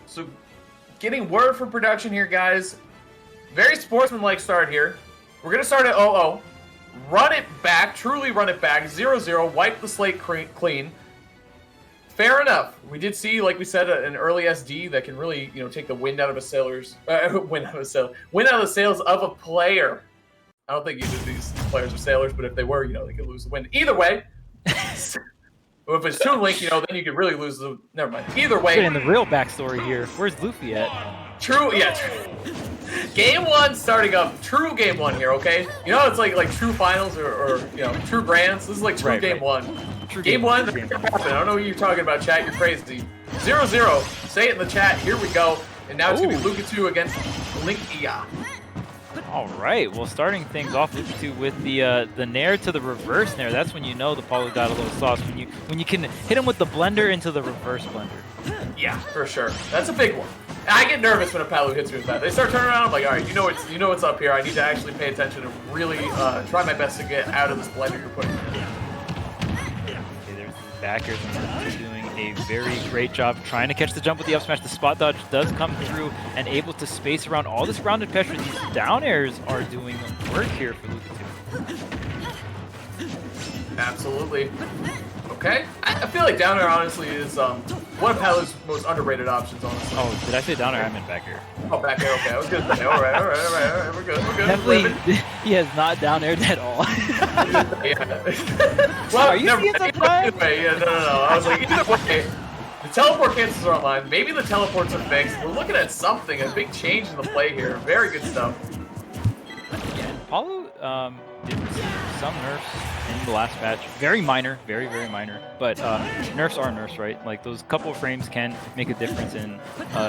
So getting word from production here, guys. Very sportsmanlike start here. We're going to start at 0-0. Run it back, truly run it back. 0-0, wipe the slate clean. Fair enough. We did see, like we said, an early SD that can really, take the wind out of a sailor's wind out of the sails of a player. I don't think either of these players are sailors, but if they were, they could lose the wind. Either way, if it's Toon Link, then you could really lose the. Never mind. Either way. In the real backstory here, where's Luffy at? True. Game 1 starting up. True game 1 here. Okay. It's like true finals or true grands. This is like true game 1. Game 1, I don't know what you're talking about, chat. You're crazy. 0-0. Say it in the chat. Here we go. And now it's going to be Lukitu against LinkEA. All right. Well, starting things off, Lukitu with the nair to the reverse nair. That's when you know the Palu got a little sauce. When you can hit him with the blender into the reverse blender. Yeah, for sure. That's a big one. I get nervous when a Palu hits me with that. They start turning around. I'm like, all right, you know what's up here. I need to actually pay attention and really try my best to get out of this blender you're putting in. Backers doing a very great job trying to catch the jump with the up smash. The spot dodge does come through and able to space around all this grounded pressure. These down airs are doing work here for Lukitu. Absolutely. Okay. I feel like down air honestly is one of Palu's most underrated options, honestly. Oh, did I say down air? I meant back air. Oh, back air. Okay, I was gonna say. All right. We're good. Definitely, he has not down aired at all. Well, are you seeing something? Yeah, no. I was like, either way, the teleport cancels are online. Maybe the teleports are fixed. We're looking at something, a big change in the play here. Very good stuff. Yeah, Palu did receive some nerfs in the last patch. Very minor, very minor. But nerfs are nerfs, right? Like those couple of frames can make a difference in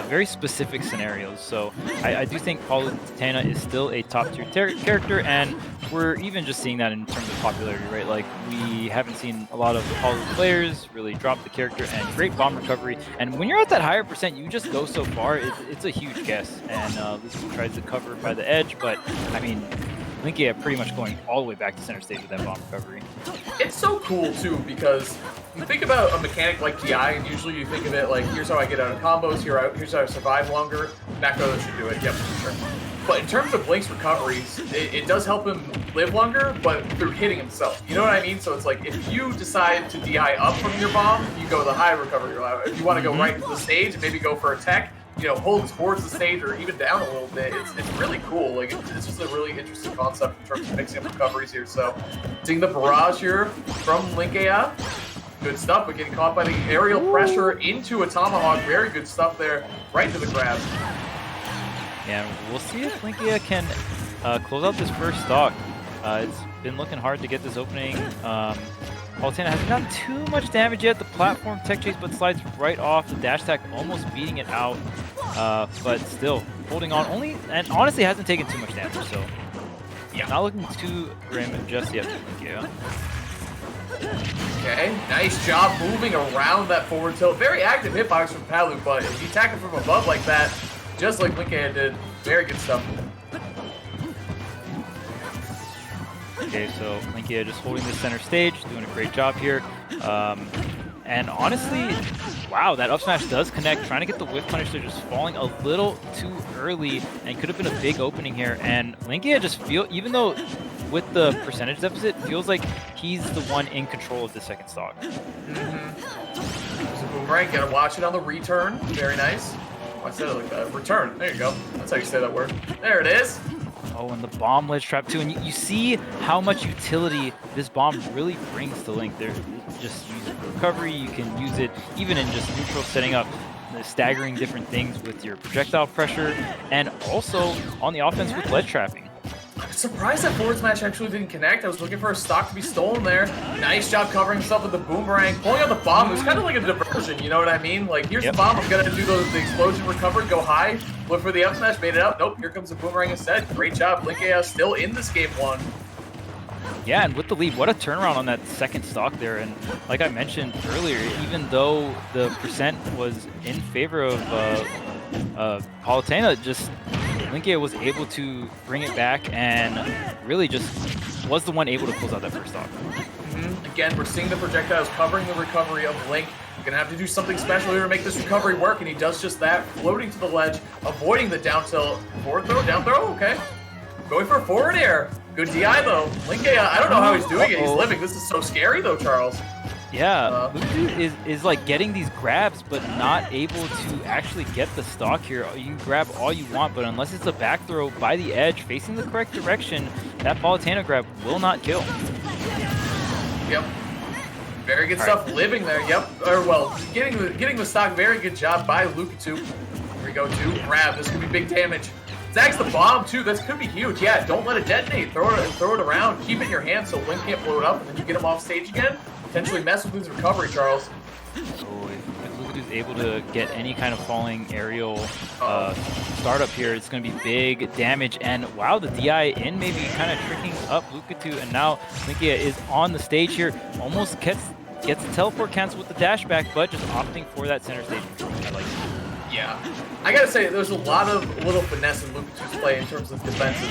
very specific scenarios. So I do think Palutena is still a top tier character, and we're even just seeing that in terms of popularity, right? Like we haven't seen a lot of Palu players really drop the character, and great bomb recovery. And when you're at that higher percent, you just go so far. It's a huge guess. And this one tries to cover by the edge, but I mean, LinkEA pretty much going all the way back to center stage with that bomb recovery. It's so cool, too, because you think about a mechanic like TI, and usually you think of it like, here's how I get out of combos, here's how I survive longer. Macro should do it, yep, for sure. But in terms of Link's recoveries, it does help him live longer, but through hitting himself. You know what I mean? So it's like, if you decide to DI up from your bomb, you go the high recovery route. If you want to go right into the stage and maybe go for a tech, hold towards the stage or even down a little bit. It's really cool. Like it's just a really interesting concept in terms of mixing up recoveries here. So seeing the barrage here from LinkEA, good stuff, but getting caught by the aerial pressure into a tomahawk. Very good stuff there, right to the grab. Yeah, we'll see if LinkEA can close out this first stock. It's been looking hard to get this opening. Palutena hasn't done too much damage yet. The platform tech chase, but slides right off. The dash attack almost beating it out, but still holding on. And honestly hasn't taken too much damage. So yeah, not looking too grim just yet for LinkEA. Okay, nice job moving around that forward tilt. Very active hitbox from Palu, but if you attack him from above like that, just like LinkEA did, very good stuff. Okay, so LinkEA just holding the center stage, doing a great job here. And honestly, wow, that up smash does connect. Trying to get the whiff punish, they're just falling a little too early, and could have been a big opening here. And LinkEA just even though with the percentage deficit, feels like he's the one in control of the second stock. Boomerang, gotta watch it on the return. Very nice. Oh, I said it like that. Return. There you go. That's how you say that word. There it is. Oh, and the bomb ledge trap too, and you see how much utility this bomb really brings to Link. There's just use it for recovery, you can use it even in just neutral, setting up staggering different things with your projectile pressure, and also on the offense with ledge trapping. Surprised that forward smash actually didn't connect. I was looking for a stock to be stolen there. Nice job covering himself with the boomerang, pulling out the bomb. It was kind of like a diversion, you know what I mean? Like, here's the bomb, I'm gonna do the explosion recovery, go high, look for the up smash, made it up. Nope, here comes the boomerang instead. Great job. LinkEA still in this game one. Yeah, and with the lead, what a turnaround on that second stock there. And like I mentioned earlier, even though the percent was in favor of Palutena, just LinkEA was able to bring it back and really just was the one able to close out that first stock. Again, we're seeing the projectiles covering the recovery of Link. gonna have to do something special here to make this recovery work, and he does just that, floating to the ledge, avoiding the down tilt. Forward throw, down throw, okay. Going for a forward air. Good DI though. LinkEA, I don't know how he's doing it. He's living. This is so scary though, Charles. Yeah, Lukitu is like getting these grabs, but not able to actually get the stock here. You can grab all you want, but unless it's a back throw by the edge, facing the correct direction, that Palutena grab will not kill. Yep. Very good stuff. Living there. Yep. Or well, getting the stock. Very good job by Lukitu. Here we go. Grab. This could be big damage. Zags the bomb too. This could be huge. Yeah. Don't let it detonate. Throw it around. Keep it in your hand so Link can't blow it up, and then you get him off stage again. Potentially mess with his recovery, Charles. So if Lukitu's able to get any kind of falling aerial startup here, it's going to be big damage. And wow, the DI in maybe kind of tricking up Lukitu. And now LinkEA is on the stage here. Almost gets the teleport cancel with the dash back, but just opting for that center stage control. I like it. Yeah. I gotta say, there's a lot of little finesse in Lukitu's play in terms of defensive.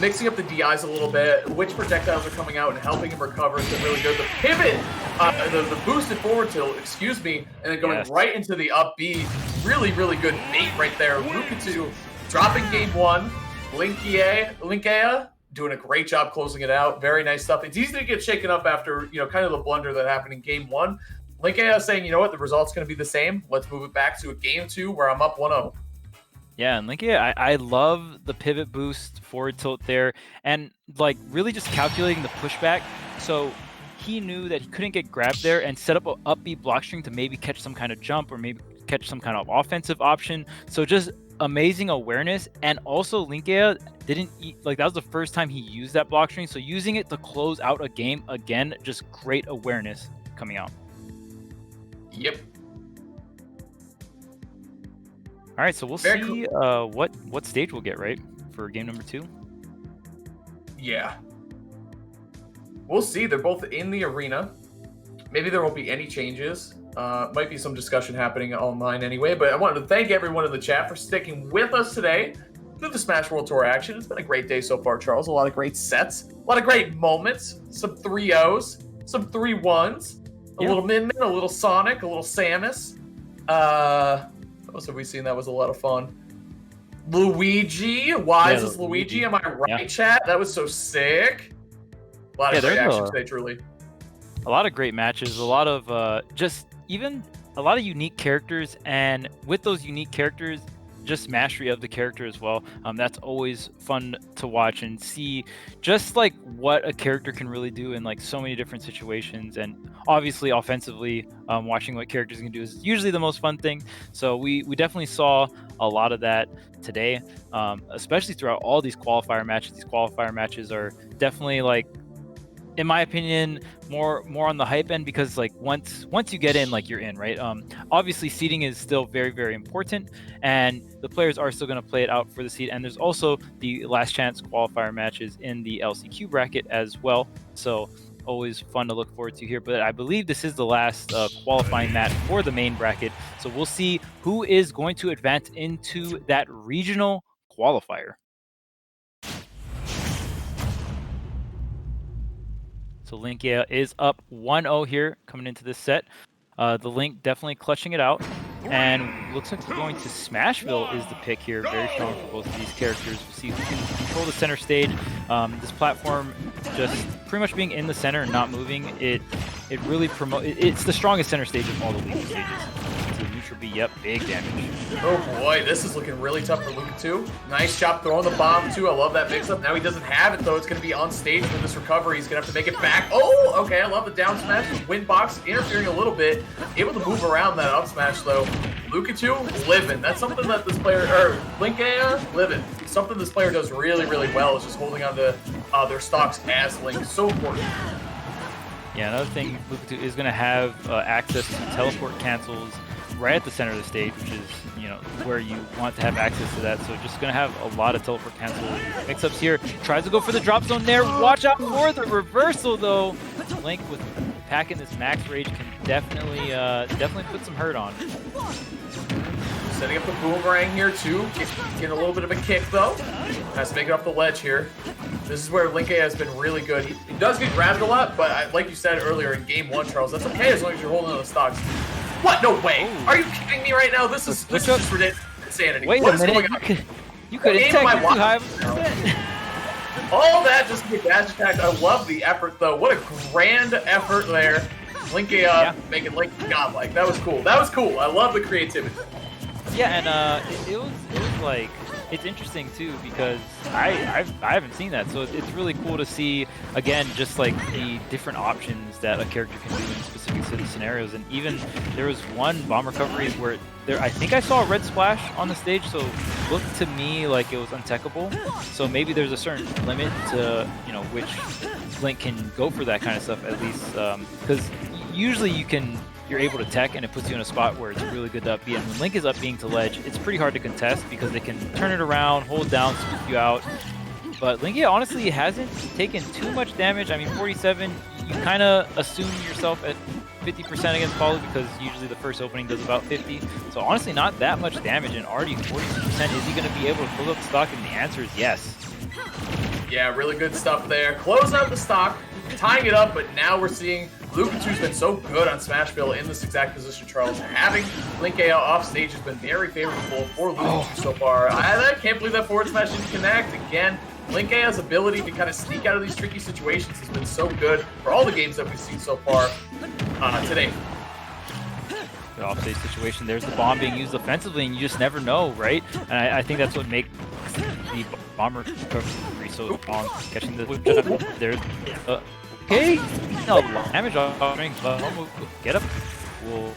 Mixing up the DIs a little bit, which projectiles are coming out and helping him recover has been really good. The pivot, the boosted forward tilt, excuse me, and then going right into the up B. Really, really good bait right there. Lukitu dropping game 1. LinkEA doing a great job closing it out. Very nice stuff. It's easy to get shaken up after, kind of the blunder that happened in game 1. LinkEA is saying, you know what, the result's going to be the same. Let's move it back to a game 2 where I'm up 1-0. Yeah, and LinkEA, I love the pivot boost forward tilt there, and like really just calculating the pushback. So he knew that he couldn't get grabbed there and set up an up B block string to maybe catch some kind of jump or maybe catch some kind of offensive option. So just amazing awareness, and also LinkEA that was the first time he used that block string. So using it to close out a game again, just great awareness coming out. Yep. All right, so we'll see what stage we'll get, right, for game number 2. Yeah. We'll see. They're both in the arena. Maybe there won't be any changes. Might be some discussion happening online anyway, but I wanted to thank everyone in the chat for sticking with us today through the Smash World Tour action. It's been a great day so far, Charles. A lot of great sets, a lot of great moments, some 3-0s, some 3-1s. A little Min Min, a little Sonic, a little Samus. What else have we seen? That was a lot of fun. Luigi. Why is this Luigi? Am I right, chat? That was so sick. A lot of great action today, truly. A lot of great matches. A lot of a lot of unique characters, and with those unique characters, just mastery of the character as well. That's always fun to watch and see just like what a character can really do in like so many different situations. And obviously offensively, watching what characters can do is usually the most fun thing. So we definitely saw a lot of that today, especially throughout all these qualifier matches. These qualifier matches are definitely, like, in my opinion, more on the hype end, because like once you get in, like, you're in, right? Obviously seeding is still very, very important, and the players are still going to play it out for the seed. And there's also the last chance qualifier matches in the LCQ bracket as well, so always fun to look forward to here. But I believe this is the last qualifying match for the main bracket, so we'll see who is going to advance into that regional qualifier. So LinkEA is up 1-0 here coming into this set. The Link definitely clutching it out. And looks like we're going to Smashville is the pick here. Very strong for both of these characters. We'll see who can control the center stage. This platform just pretty much being in the center and not moving, it really promotes. It's the strongest center stage of all the Lukitu stages. So neutral B, yep, big damage. Oh boy, this is looking really tough for Lukitu. Nice job throwing the bomb too. I love that mix-up. Now he doesn't have it though. It's going to be on stage for this recovery. He's going to have to make it back. Oh, okay, I love the down smash. Wind box interfering a little bit. Able to move around that up smash though. Lukitu living. That's something that this player, or LinkEA, living. Something this player does really, really well is just holding on to their stocks as Link. So important. Yeah, another thing, Lukitu is going to have access to teleport cancels right at the center of the stage, which is, where you want to have access to that. So just going to have a lot of teleport cancel mix-ups here. Tries to go for the drop zone there. Watch out for the reversal, though. Link with packing this max rage can definitely put some hurt on. Setting up the boomerang here, too. Getting a little bit of a kick, though. Has to make it off the ledge here. This is where LinkEA has been really good. He does get grabbed a lot, but like you said earlier in game 1, Charles, that's okay as long as you're holding on the stocks. What? No way. Ooh. Are you kidding me right now? This is just ridiculous. Insanity. Wait What a is minute. going on? You could Aim attack my too watch. high of a percent. All that just to get dash attacked. I love the effort, though. What a grand effort there. LinkEA making Link godlike. That was cool. That was cool. I love the creativity. Yeah, and it was like, it's interesting too because I haven't seen that, so it's really cool to see again just like the different options that a character can do in specific scenarios. And even there was one bomb recovery where I think I saw a red splash on the stage, so it looked to me like it was untechable. So maybe there's a certain limit to which Link can go for that kind of stuff, at least because usually you're able to tech and it puts you in a spot where it's really good to up B. And when Link is up being to ledge, it's pretty hard to contest because they can turn it around, hold down, scoop you out. But LinkEA honestly hasn't taken too much damage. I mean, 47, you kind of assume yourself at 50% against Palu because usually the first opening does about 50. So honestly, not that much damage, and already 42%. Is he going to be able to pull up the stock? And the answer is yes. Yeah, really good stuff there. Close out the stock, tying it up, but now we're seeing Lukitu's been so good on Smashville in this exact position, Charles. Having LinkEA off stage has been very favorable for Lukitu so far. I can't believe that forward smash didn't connect. Again, LinkEA's ability to kind of sneak out of these tricky situations has been so good for all the games that we've seen so far today. The offstage situation, there's the bomb being used offensively, and you just never know, right? And I think that's what makes the bomber recovery so long. Catching the there's okay, no damage offering, but we'll get up. We'll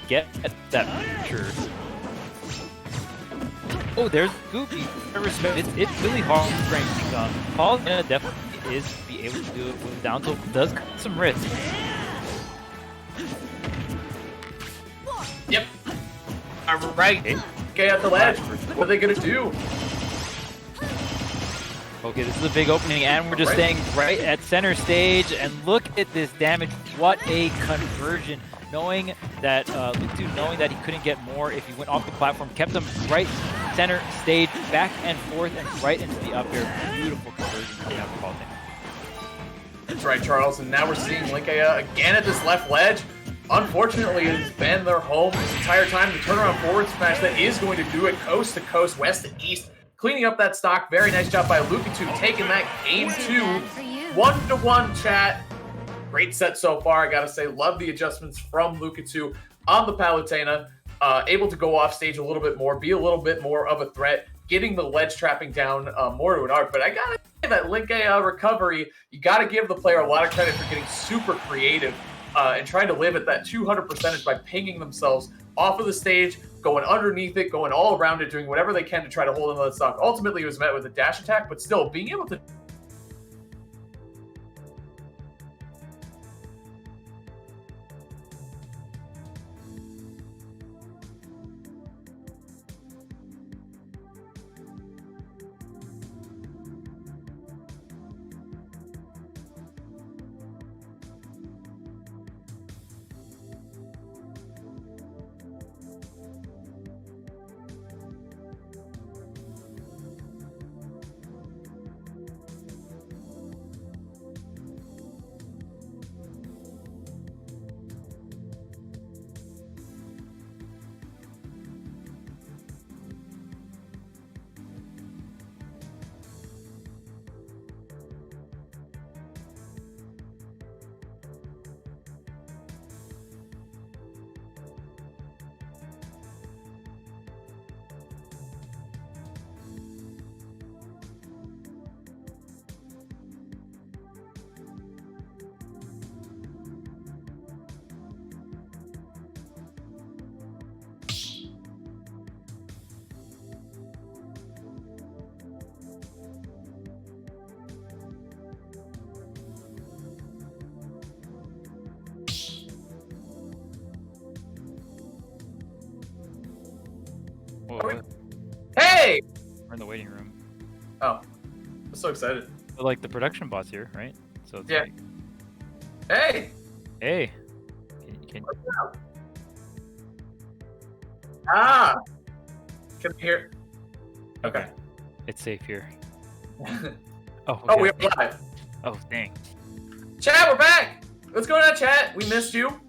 get that sure. Oh, there's Goopy. It's really hard to frame things on. Palutena definitely is be able to do it with down tilt. Does some risk. Yep. All right. Okay, at the ledge. What are they gonna do? Okay, this is a big opening, and we're just staying right at center stage. And look at this damage! What a conversion! Knowing that Lukitu, knowing that he couldn't get more if he went off the platform, kept him right center stage, back and forth, and right into the up air. Beautiful conversion coming out of Palutena. That's right, Charles. And now we're seeing LinkEA again at this left ledge. Unfortunately, it has been their home this entire time. The turnaround forward smash that is going to do it coast to coast, west to east, cleaning up that stock. Very nice job by Lukitu, taking that game 2, 1-1 chat. Great set so far, I gotta say. Love the adjustments from Lukitu on the Palutena. Able to go off stage a little bit more, be a little bit more of a threat, getting the ledge trapping down more to an art. But I gotta say that LinkEA recovery, you gotta give the player a lot of credit for getting super creative and trying to live at that 200% by pinging themselves off of the stage, going underneath it, going all around it, doing whatever they can to try to hold on to the stock. Ultimately, it was met with a dash attack, but still being able to Whoa, Hey! we're in the waiting room. Oh, I'm so excited. But, like the production bot's here, right? So it's Yeah. like, Hey! hey, can What's up? Ah! Can you hear? Okay. it's safe here. Oh, Oh, okay. we're live. Oh, dang. Chat, we're back! What's going on, chat? We missed you.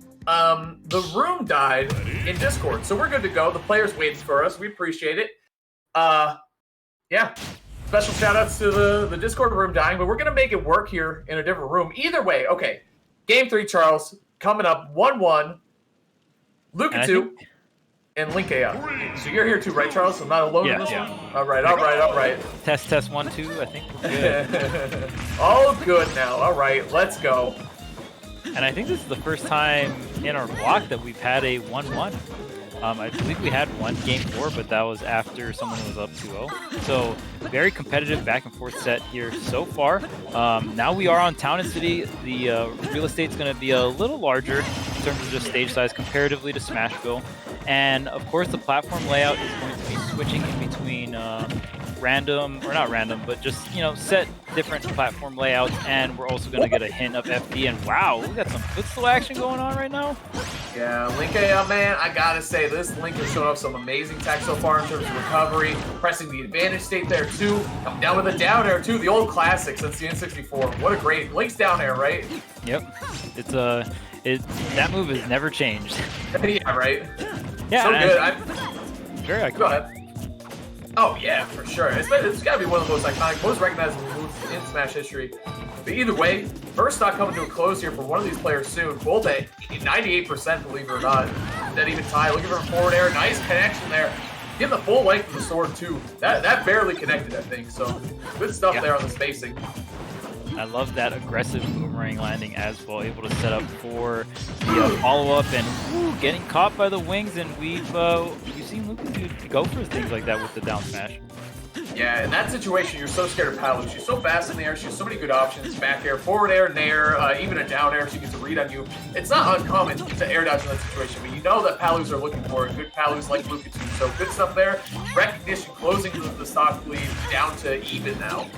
the room died in Discord, so we're good to go. The player's waiting for us. We appreciate it. Yeah. Special shout-outs to the Discord room dying, but we're going to make it work here in a different room. Either way, okay. Game 3, Charles, coming up 1-1. Lukitu and LinkEA. So you're here too, right, Charles? I'm not alone in this one? All right. Test 1, 2, I think we're good. All good now. All right, let's go. And I think this is the first time in our block that we've had a 1-1. I believe we had one game 4, but that was after someone was up 2-0. So very competitive back and forth set here so far. Now we are on Town and City. The real estate's going to be a little larger in terms of just stage size comparatively to Smashville. And of course the platform layout is going to be switching in between random, or not random, but just, you know, set different platform layouts, and we're also going to get a hint of FD, and wow, we got some footstool action going on right now. Yeah, LinkEA, man, I gotta say, this Link has shown off some amazing tech so far in terms of recovery, pressing the advantage state there too, coming down with a down air too, the old classic since the N64. What a great, Link's down air, right? Yep, it's that move has never changed. Yeah, right? Yeah, so good. Very iconic. Go ahead. Oh yeah, for sure. It's got to be one of the most iconic, most recognizable moves in Smash history. But either way, first stock coming to a close here for one of these players soon. Both at 98%, believe it or not. That even tie. Looking for a forward air. Nice connection there. Getting the full length of the sword too. That barely connected, I think. So good stuff there on the spacing. I love that aggressive boomerang landing as well, able to set up for the follow-up, and getting caught by the wings, and we've seen Lukitu go for things like that with the down smash. Yeah, in that situation, you're so scared of Palu. She's so fast in the air. She has so many good options. Back air, forward air, nair, even a down air. She gets a read on you. It's not uncommon to air dodge in that situation, but you know that Palus are looking for it. Good Palus like Lukitu. So good stuff there. Recognition closing the stock lead down to even now.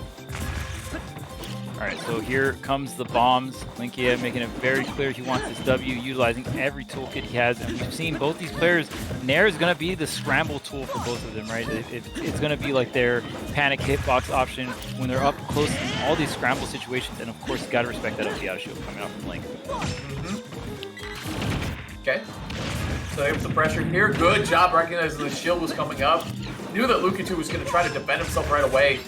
Alright, so here comes the bombs. LinkEA making it very clear he wants this W, utilizing every toolkit he has. And we've seen both these players. Nair is going to be the scramble tool for both of them, right? It's going to be like their panic hitbox option when they're up close in all these scramble situations. And of course, you got to respect that up shield coming out from Link. Okay. So they have the pressure here. Good job recognizing the shield was coming up. Knew that Lukitu was going to try to defend himself right away.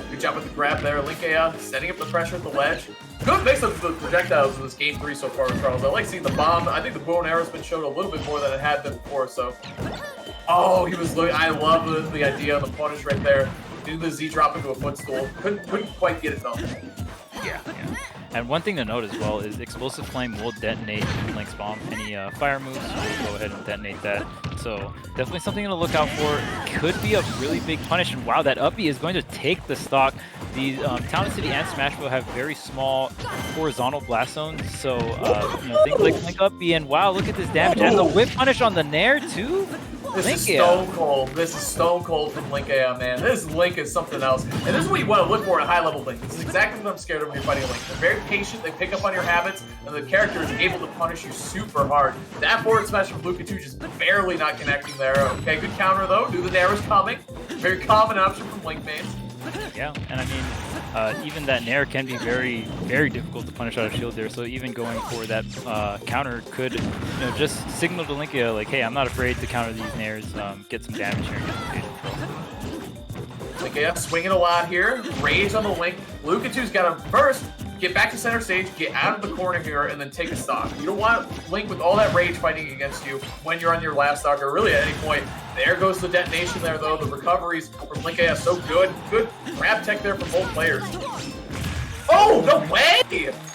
Good job with the grab there. LinkEA setting up the pressure at the ledge. Good mix of the projectiles in this game 3 so far, Charles. I like seeing the bomb. I think the bow and arrow's been shown a little bit more than it had been before, so. Oh, he was looking. I love the idea of the punish right there. Do the Z drop into a footstool. Couldn't quite get it though. Yeah. And one thing to note as well is Explosive Flame will detonate Link's bomb. Any fire moves will go ahead and detonate that. So definitely something to look out for. Could be a really big punish. And wow, that uppy is going to take the stock. The Town and City and Smashville have very small horizontal blast zones. So things like Link uppy, and wow, look at this damage. And the whip punish on the Nair too. This is stone cold. This is stone cold from LinkEA, man. This Link is something else. And this is what you want to look for in a high-level Link. This is exactly what I'm scared of when you're fighting a Link. They're very patient, they pick up on your habits, and the character is able to punish you super hard. That forward smash from Lukitu just barely not connecting there. Okay, good counter, though. Knew the Nair was coming. Very common option from Link mains. Yeah, and I mean, even that Nair can be very, very difficult to punish out of shield there, so even going for that counter could, just signal to LinkEA, like, hey, I'm not afraid to counter these Nairs, get some damage here and get the stage control. LinkEA swinging a lot here, rage on the Link. Lukitu's got to first get back to center stage, get out of the corner here, and then take a stock. You don't want Link with all that rage fighting against you when you're on your last stock, or really at any point. There goes the detonation there, though. The recoveries from LinkEA so good. Good grab tech there from both players. Oh, no way!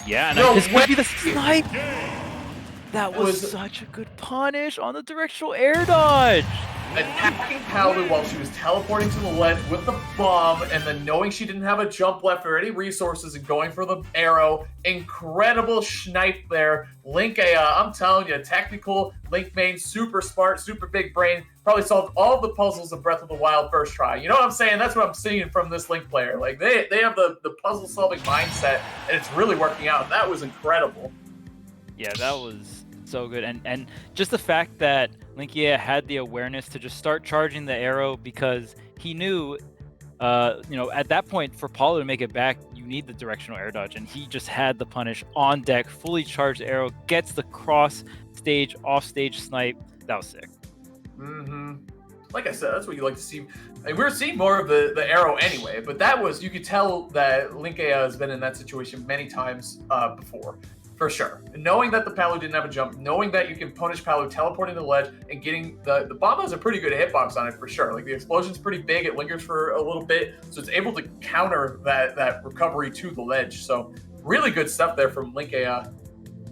Yeah, and this could be the snipe! That was such a good punish on the directional air dodge! Attacking Palu while she was teleporting to the ledge with the bomb, and then knowing she didn't have a jump left or any resources and going for the arrow. Incredible snipe there. LinkEA, I'm telling you, technical Link main, super smart, super big brain. Probably solved all the puzzles of Breath of the Wild first try. You know what I'm saying? That's what I'm seeing from this Link player. Like, they have the puzzle-solving mindset, and it's really working out. That was incredible. Yeah, that was so good. And just the fact that LinkEA had the awareness to just start charging the arrow, because he knew, at that point, for Paulo to make it back, you need the directional air dodge, and he just had the punish on deck, fully charged arrow, gets the cross stage, off stage snipe. That was sick. Like I said, that's what you like to see. Like, we're seeing more of the arrow anyway, but that was, you could tell that LinkEA has been in that situation many times before, for sure. And knowing that the Palu didn't have a jump, knowing that you can punish Palu teleporting to the ledge and getting the bomb has a pretty good hitbox on it for sure. Like the explosion's pretty big, it lingers for a little bit, so it's able to counter that recovery to the ledge. So really good stuff there from LinkEA.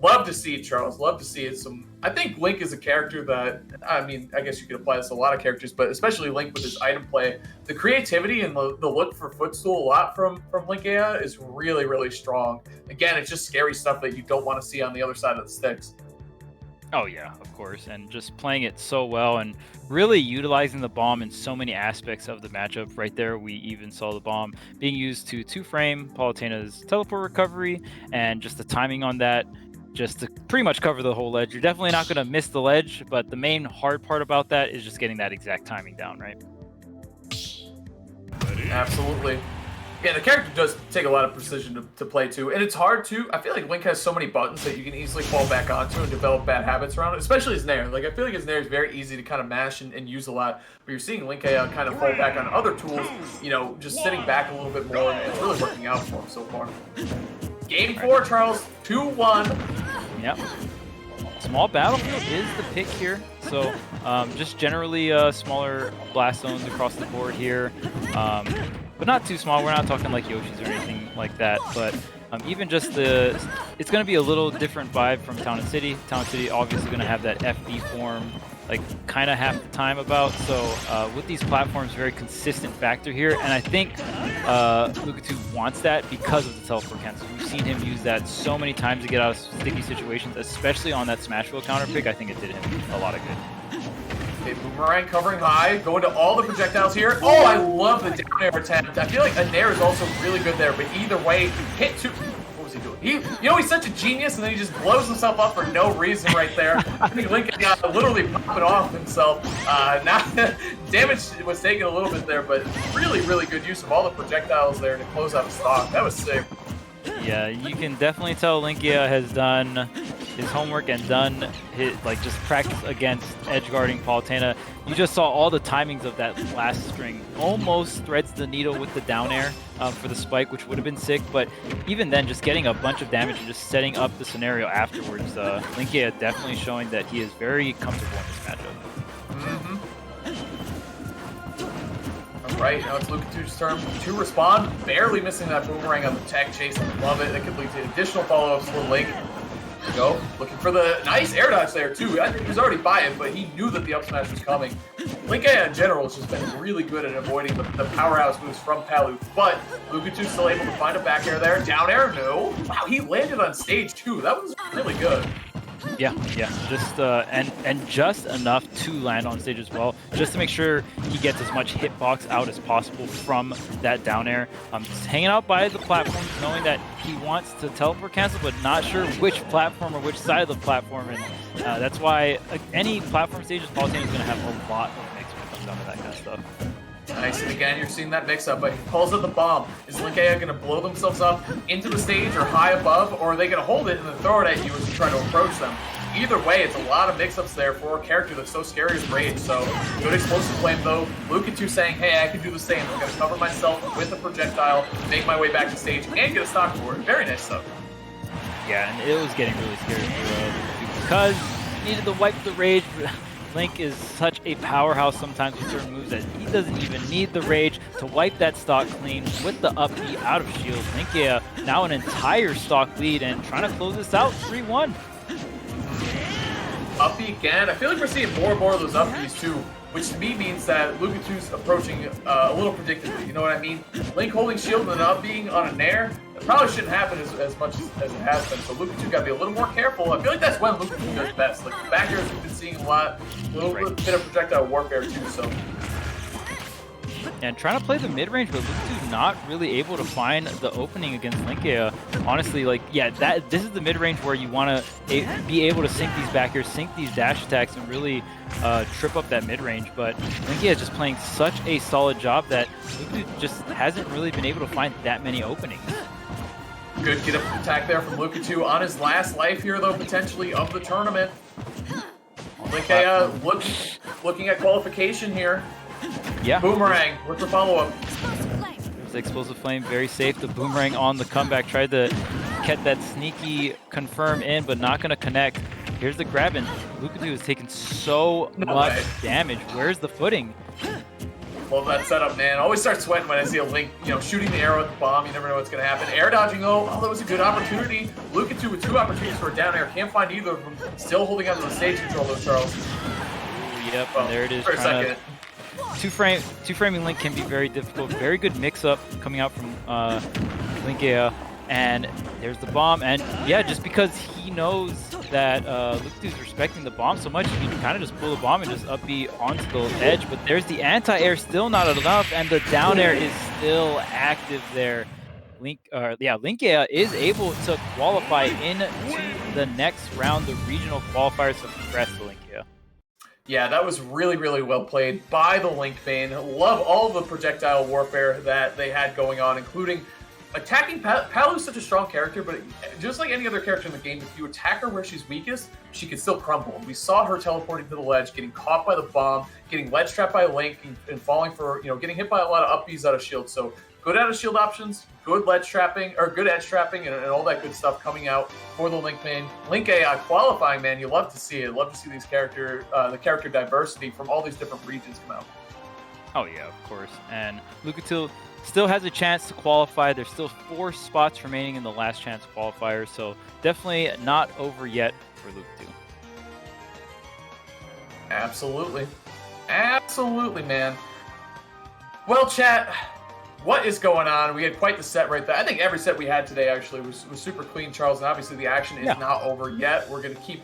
Love to see it, Charles. Love to see it. I think Link is a character that, I mean, I guess you could apply this to a lot of characters, but especially Link with his item play. The creativity and the look for footstool a lot from LinkEA is really, really strong. Again, it's just scary stuff that you don't want to see on the other side of the sticks. Oh yeah, of course, and just playing it so well and really utilizing the bomb in so many aspects of the matchup. Right there, we even saw the bomb being used to 2-frame Palutena's teleport recovery, and just the timing on that, just to pretty much cover the whole ledge. You're definitely not going to miss the ledge, but the main hard part about that is just getting that exact timing down, right? Absolutely. Yeah, the character does take a lot of precision to play too, and it's hard to. I feel like Link has so many buttons that you can easily fall back onto and develop bad habits around it, especially his Nair. Like, I feel like his Nair is very easy to kind of mash and use a lot, but you're seeing LinkEA kind of fall back on other tools, you know, just sitting back a little bit more, and it's really working out for him so far. Game 4, Charles, 2-1. Yep. Small battlefield is the pick here. So just generally smaller blast zones across the board here. But not too small. We're not talking like Yoshi's or anything like that. But even just it's going to be a little different vibe from Town and City. Town and City obviously going to have that FB form like kind of half the time about. So with these platforms, very consistent factor here. And I think Lukitu wants that because of the teleport cancel. We've seen him use that so many times to get out of sticky situations, especially on that Smashville counter pick. I think it did him a lot of good. Okay, Boomerang covering high, going to all the projectiles here. Oh, I love the down air attempt. I feel like a Nair is also really good there, but either way, hit two. What was he doing? You know, he's such a genius, and then he just blows himself up for no reason right there. I think Lincoln got literally popping off himself. Damage was taken a little bit there, but really, really good use of all the projectiles there to close out the stock. That was sick. Yeah, you can definitely tell LinkEA has done his homework and done his, like, just practice against edge guarding Palutena. You just saw all the timings of that last string. Almost threads the needle with the down air for the spike, which would have been sick, but even then, just getting a bunch of damage and just setting up the scenario afterwards, LinkEA definitely showing that he is very comfortable in this matchup. Right, now it's Lukitu's turn to respond. Barely missing that boomerang on the tech chase. I love it. That could lead to additional follow-ups for Link. Go, looking for the nice air dodge there too. I think he was already by it, but he knew that the up smash was coming. LinkEA in general has just been really good at avoiding the powerhouse moves from Palu, but Lukitu's still able to find a back air there. Down air, no. Wow, he landed on stage too. That was really good. Yeah, just and just enough to land on stage as well, just to make sure he gets as much hitbox out as possible from that down air. Just hanging out by the platform, knowing that he wants to teleport cancel, but not sure which platform or which side of the platform, and that's why any platform stages, Palutena is going to have a lot of mix when it comes down to that kind of stuff. Nice, and again, you're seeing that mix-up, but he pulls out the bomb. Is LinkEA going to blow themselves up into the stage or high above, or are they going to hold it and then throw it at you as you try to approach them? Either way, it's a lot of mix-ups there for a character that's so scary as Rage, so good explosive flame though. Lukitu saying, hey, I can do the same. I'm going to cover myself with a projectile, make my way back to stage, and get a stock for it. Very nice stuff. Yeah, and it was getting really scary for because he needed to wipe the Rage. Link is such a powerhouse sometimes with certain moves that he doesn't even need the Rage to wipe that stock clean with the up B out of shield. LinkEA now an entire stock lead and trying to close this out 3-1. Up B again. I feel like we're seeing more and more of those up Bs too, which to me means that Lukitu's approaching a little predictably. You know what I mean? Link holding shield and then up being on a Nair. It probably shouldn't happen as much as it has been, so Lukitu got to be a little more careful. I feel like that's when Lukitu does best. Like, the back airs we've been seeing a lot, a little bit of projectile warfare too, so. And trying to play the mid-range, but Lukitu not really able to find the opening against LinkEA. Honestly, like, yeah, this is the mid-range where you want to be able to sync these back airs, sync these dash attacks, and really trip up that mid-range. But LinkEA is just playing such a solid job that Lukitu just hasn't really been able to find that many openings. Good get up attack there from Lukitu on his last life here, though, potentially, of the tournament. LinkEA looking at qualification here. Yeah. Boomerang with the follow-up. There's the explosive flame, very safe. The boomerang on the comeback. Tried to get that sneaky confirm in, but not going to connect. Here's the grab, and Lukitu is taking so much damage. Where's the footing? Love that setup, man. Always start sweating when I see a Link, shooting the arrow at the bomb. You never know what's going to happen. Air dodging, oh, that was a good opportunity. Lukitu with 2 opportunities for a down air. Can't find either of them. Still holding on to the stage control, though, Charles. Yep, and there it is. For a second. Two-framing Link can be very difficult. Very good mix-up coming out from LinkEA. And there's the bomb. And yeah, just because he knows that Lukitu's respecting the bomb so much, he can kind of just pull the bomb and just up B onto the edge. But there's the anti-air, still not enough, and the down air is still active there. LinkEA is able to qualify into the next round, the regional qualifiers, so congrats to LinkEA. Yeah, that was really, really well played by the Link main. Love all the projectile warfare that they had going on, including attacking Palu's such a strong character, but just like any other character in the game, if you attack her where she's weakest, she can still crumble. We saw her teleporting to the ledge, getting caught by the bomb, getting ledge trapped by Link, and falling for, getting hit by a lot of up Bs out of shield. So good out of shield options, good ledge trapping, or good edge trapping, and all that good stuff coming out for the Link main. LinkEA qualifying, man, you love to see it. Love to see these the character diversity from all these different regions come out. Oh yeah, of course. And Lukitu still has a chance to qualify. There's still 4 spots remaining in the last chance qualifiers, so definitely not over yet for Lukitu. Absolutely. Absolutely, man. Well, chat, what is going on? We had quite the set right there. I think every set we had today actually was super clean, Charles, and obviously the action is not over yet. We're going to keep